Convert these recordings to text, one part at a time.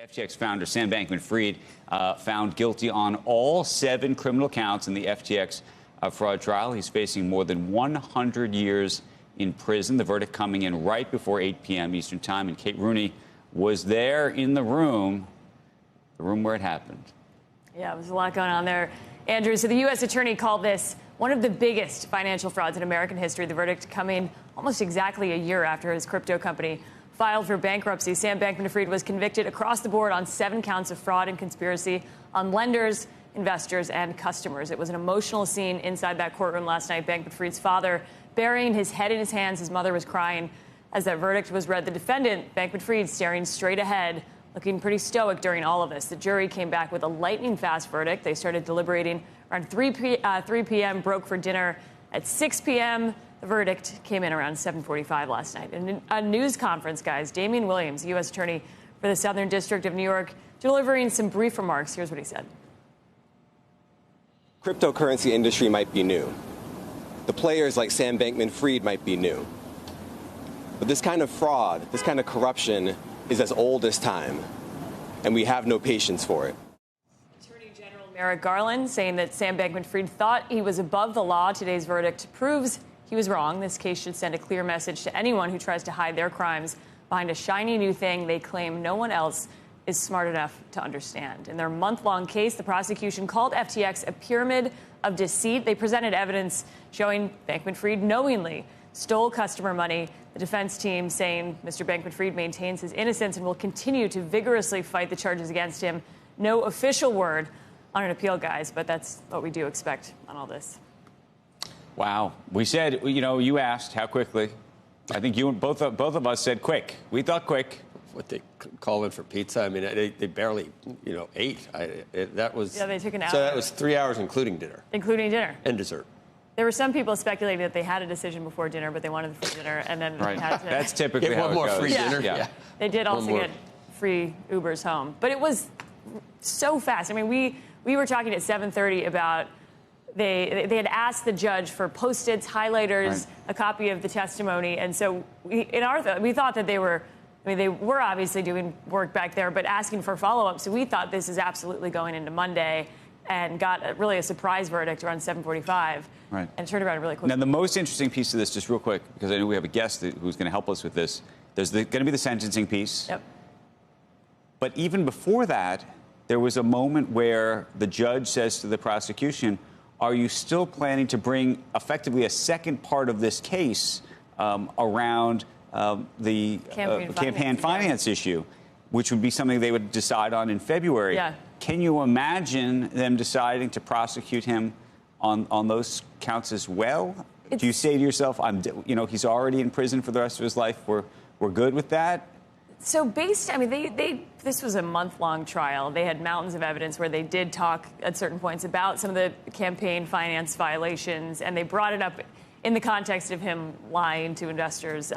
FTX founder Sam Bankman-Fried found guilty on all 7 criminal counts in the FTX fraud trial. He's facing more than 100 years in prison. The verdict coming in right before 8 p.m. Eastern Time. And Kate Rooney was there in the room where it happened. Yeah, there's a lot going on there, Andrew. So the U.S. attorney called this one of the biggest financial frauds in American history. The verdict coming almost exactly a year after his crypto company filed for bankruptcy. Sam Bankman-Fried was convicted across the board on 7 counts of fraud and conspiracy on lenders, investors, and customers. It was an emotional scene inside that courtroom last night. Bankman-Fried's father burying his head in his hands. His mother was crying as that verdict was read. The defendant, Bankman-Fried, staring straight ahead, looking pretty stoic during all of this. The jury came back with a lightning-fast verdict. They started deliberating around 3 p.m., broke for dinner at 6 p.m., The verdict came in around 7:45 last night. In a news conference, guys, Damian Williams, U.S. Attorney for the Southern District of New York, delivering some brief remarks. Here's what he said. Cryptocurrency industry might be new. The players like Sam Bankman-Fried might be new. But this kind of fraud, this kind of corruption is as old as time, and we have no patience for it. Attorney General Merrick Garland saying that Sam Bankman-Fried thought he was above the law. Today's verdict proves he was wrong. This case should send a clear message to anyone who tries to hide their crimes behind a shiny new thing they claim no one else is smart enough to understand. In their month-long case, the prosecution called FTX a pyramid of deceit. They presented evidence showing Bankman-Fried knowingly stole customer money. The defense team saying Mr. Bankman-Fried maintains his innocence and will continue to vigorously fight the charges against him. No official word on an appeal, guys, but that's what we do expect on all this. Wow. We said, you asked how quickly. I think you and both of us said quick. We thought quick. What they call in for pizza? I mean, they barely, ate. That was. Yeah, they took an hour. So that was 3 hours, including dinner. Including dinner. And dessert. There were some people speculating that they had a decision before dinner, but they wanted the free dinner, and then right. had to. That's typically get how one it more goes. free dinner. Yeah. They did also get free Ubers home, but it was so fast. I mean, we were talking at 7:30 about. They had asked the judge for Post-its, highlighters, right. a copy of the testimony, and so we thought that they were obviously doing work back there, but asking for follow-up. So we thought this is absolutely going into Monday, and got really a surprise verdict around 7:45, right. and turned around really quickly. Now, the most interesting piece of this, just real quick, because I know we have a guest who's going to help us with this. There's going to be the sentencing piece. Yep. But even before that, there was a moment where the judge says to the prosecution, are you still planning to bring effectively a second part of this case around the campaign finance issue, which would be something they would decide on in February? Yeah. Can you imagine them deciding to prosecute him on those counts as well? Do you say to yourself, he's already in prison for the rest of his life. We're good with that? So this was a month-long trial. They had mountains of evidence where they did talk at certain points about some of the campaign finance violations, and they brought it up in the context of him lying to investors.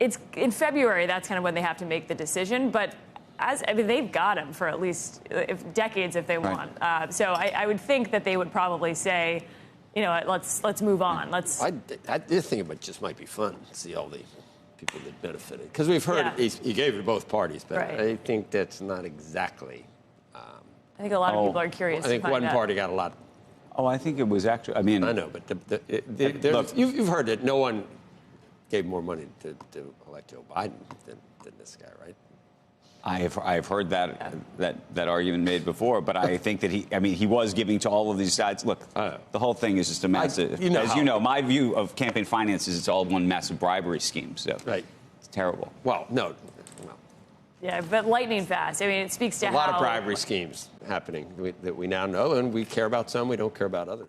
It's in February. That's kind of when they have to make the decision. But they've got him for at least decades if they want. Right. So I would think that they would probably say, let's move on. I did think it just might be fun to see all the people that benefited, because we've heard he gave it both parties, but right. I think that's not exactly. I think a lot of people are curious. I think one party got a lot. Oh, I think it was actually. I know, but you've heard that no one gave more money to elect Joe Biden than this guy, right? I have heard that argument made before, but I think that he was giving to all of these sides. Look, the whole thing is just a massive. My view of campaign finance is it's all one massive bribery scheme. So right. It's terrible. Well, no. Yeah, but lightning fast. I mean, it speaks to a lot of bribery schemes happening that we now know, and we care about some, we don't care about others.